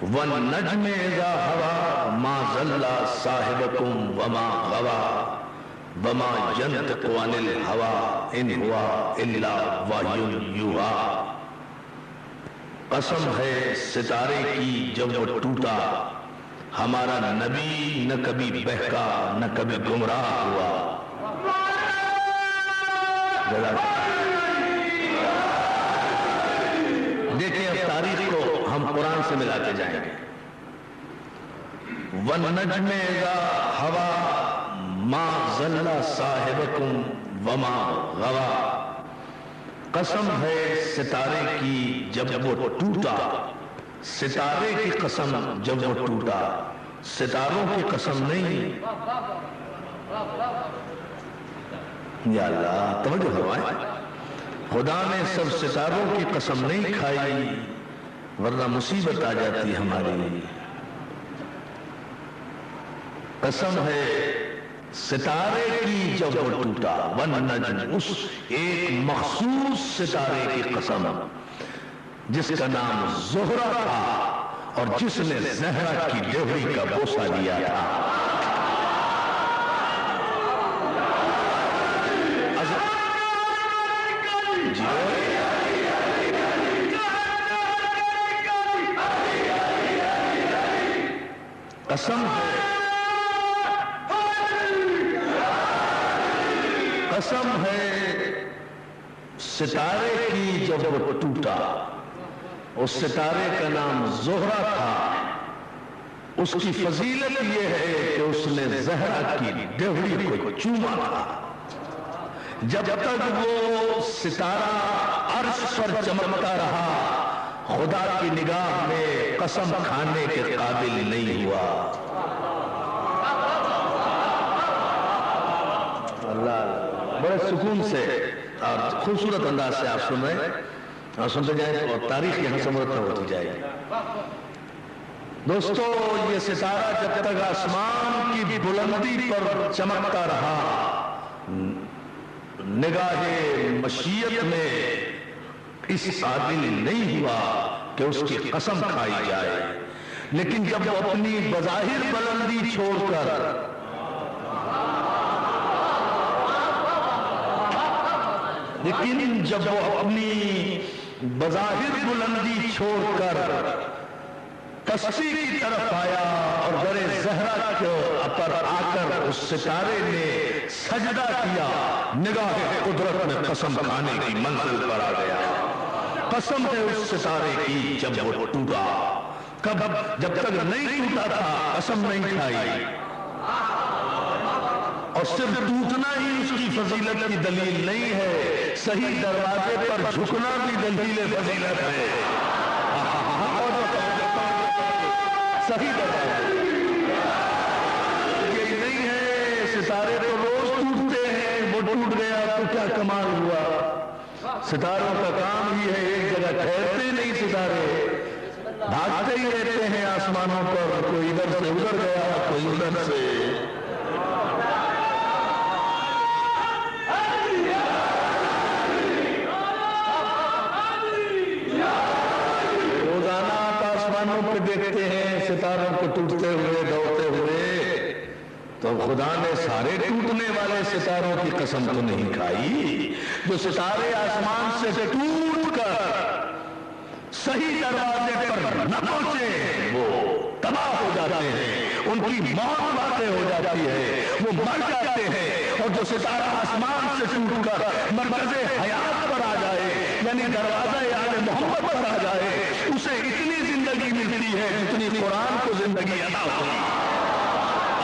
والنجم اذا ہوا ما ضل صاحبکم وما غوا وما ینطق عن الہوی ان ہوا الا وحی یوحی۔ قسم ہے ستارے کی جب وہ ٹوٹا، ہمارا نبی نہ کبھی بہکا نہ کبھی گمراہ ہوا۔ دیکھیں اب تاریخ کو ہم قرآن سے ملاتے جائیں گے۔ وَالنَّجْمِ اذا ہوا ما ضل صاحبکم وما غوا۔ قسم ہے ستارے کی جب وہ ٹوٹا، ستارے کی قسم جب وہ ٹوٹا، ستاروں کی قسم نہیں۔ یا اللہ توجہ فرمائیں، خدا نے سب ستاروں کی قسم نہیں کھائی ورنہ مصیبت آ جاتی ہماری۔ قسم ہے ستارے کی جب وہ ٹوٹا، والنجم، اس ایک مخصوص ستارے کی قسم جس کا نام زہرہ تھا اور جس نے زہرہ کی ڈیوری کا بوسہ لیا تھا۔ قسم ہے، قسم ہے ستارے کی جب وہ ٹوٹا، اس ستارے کا نام زہرہ تھا۔ اس کی فضیلت یہ ہے کہ اس نے زہرہ کی ڈیوری کو چوما تھا۔ جب تک وہ ستارہ عرش پر چمکتا رہا، خدا کی نگاہ میں قسم کھانے کے قابل نہیں ہوا۔ اللہ بڑے سکون سے اور خوبصورت انداز سے آپ سن رہے ہیں اور سنتے جائیں اور تاریخ یہاں سے مرتب ہوتی جائے گی۔ دوستو یہ ستارہ جب تک آسمان کی بلندی پر چمکتا رہا، نگاہ مشیت میں اس قابل نہیں ہوا کہ اس کی قسم کھائی جائے، لیکن جب وہ اپنی بظاہر بلندی چھوڑ کر لیکن جب وہ اپنی بظاہر بلندی چھوڑ کر پستی کی طرف آیا اور در زہرہ کے پر آ کر اس ستارے نے سجدہ کیا، نگاہ قدرت میں قسم کھانے کی منزل پر آ گیا۔ قسم ہے اس ستارے کی جب وہ ٹوٹا، کب جب تک نہیں ٹوٹا تھا قسم نہیں کھائی، اور صرف ٹوٹنا ہی اس کی فضیلت کی دلیل نہیں ہے، صحیح دروازے پر جھکنا بھی دلیل فضیلت ہے۔ صحیح دروازے یہ نہیں ہے ستارے تو روز ٹوٹتے ہیں، وہ ٹوٹ گیا تو کیا کمال ہوا۔ ستاروں کا کام ہی ہے ایک جگہ ٹھہرتے نہیں، ستارے بھاگتے ہی رہتے ہیں آسمانوں پر، کوئی ادھر سے ادھر گیا کوئی ادھر سے۔ پہ دیکھتے ہیں ستاروں کو ٹوٹتے ہوئے دوڑتے ہوئے، تو خدا نے سارے ٹوٹنے والے ستاروں کی قسم تو نہیں کھائی۔ جو ستارے آسمان سے ٹوٹ کر صحیح دروازے پر نہ پہنچے وہ تباہ ہو جاتے ہیں، ان کی موت واقع ہو جاتی ہے، وہ مر جاتے ہیں۔ اور جو ستارہ آسمان سے ٹوٹ کر مرکز حیات پر آ جائے، یعنی دروازہ آل محمد پر آ جائے، اسے اتنی زندگی ملتی ہے جتنی قرآن کو زندگی عطا ہوئی۔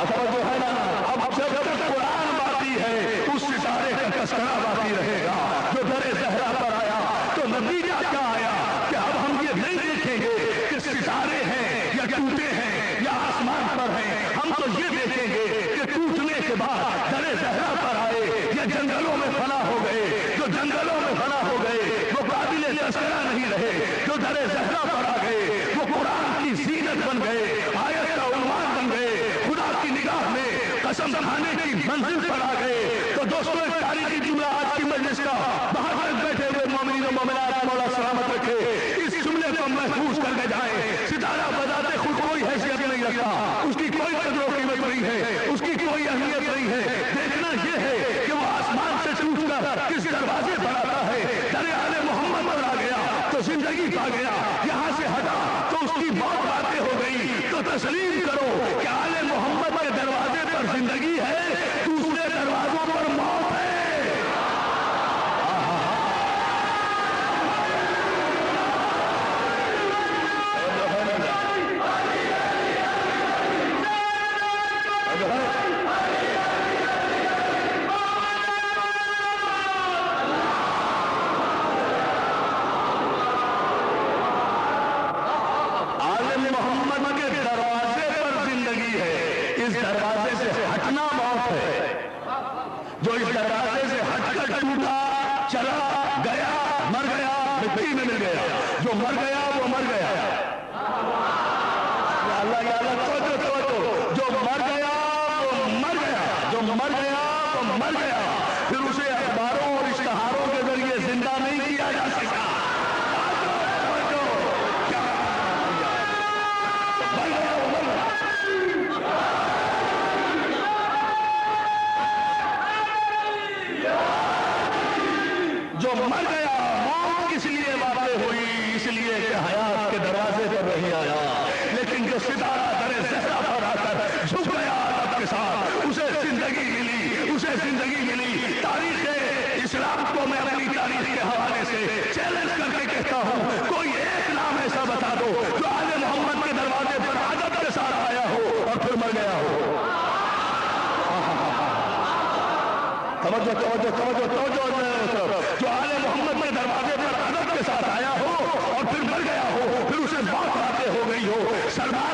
اب جو ہے نا، اب جب تک قرآن باقی ہے اس ستارے کا تذکرہ باقی رہے گا۔ جو در زہرہ پر آیا تو نتیجہ کیا آیا کہ اب ہم یہ نہیں دیکھیں گے کہ ستارے ہیں یا ٹوٹے ہیں یا آسمان پر ہیں، ہم تو یہ دیکھیں گے کہ ٹوٹنے کے بعد در زہرہ پر آئے یا جنگلوں میں فنا ہو گئے۔ جو جنگلوں میں فنا ہو گئے وہ قابل تذکرہ نہیں رہے، جو در زہرہ پر آ گئے وہ قرآن کی زینت بن گئے، آیت کا عنوان بن گئے، خدا کی نگاہ میں قسم کھانے کی منزل پر آ گئے۔ تو دوستو ایک تاریخی جملہ آج کی مجلس کا، باہر تک بیٹھے ہوئے مومنین و مومنات مولا سلامت رکھے، اس جملے کو محفوظ کر کے جائیں۔ ستارہ بذات خود کوئی حیثیت نہیں رکھتا، اس کی کوئی قدر و قیمت نہیں ہے، اس کی کوئی اہمیت نہیں ہے۔ دیکھنا یہ ہے کہ وہ آسمان سے ٹوٹ کر کس دروازے پر آتا ہے۔ در آل محمد پر آ گیا تو زندگی پا گیا، یہاں سے ہٹا تو اس کی موت باتیں ہو گئی۔ تو تسلیم کرو کہ آل محمد کے دروازے پر زندگی ہے، دوسرے دروازوں پر موت ہے۔ جو اس دروازے سے ہٹ کر ٹوٹا، چلا گیا، مر گیا، مٹی میں مل گیا۔ جو مر گیا وہ مر گیا۔ یا اللہ یا اللہ، جو مر گیا وہ مر گیا، جو مر گیا وہ مر گیا۔ پھر اسے اخباروں اور اشتہاروں کے ذریعے زندہ نہیں کیا جا سکا۔ جو مر گیا، موت کس لیے واقع ہوئی؟ اس لیے کہ حیات کے دروازے پر نہیں آیا، لیکن جو ستارہ در زہرا پر آ کر جھک گیا عادت کے ساتھ، اسے زندگی ملی، اسے زندگی ملی۔ تاریخ اسلام کو میں اپنی تاریخ کے حوالے سے چیلنج کر کے کہتا ہوں، کوئی ایک نام ایسا بتا دو جو آل محمد کے دروازے پر عادت کے ساتھ آیا ہو اور پھر مر گیا ہو۔ توجہ توجہ توجہ توجہ، جو آل محمد کے دروازے پر عادت کے ساتھ آیا ہو اور پھر مر گیا ہو، پھر اسے موت واقع ہو گئی ہو۔ سردار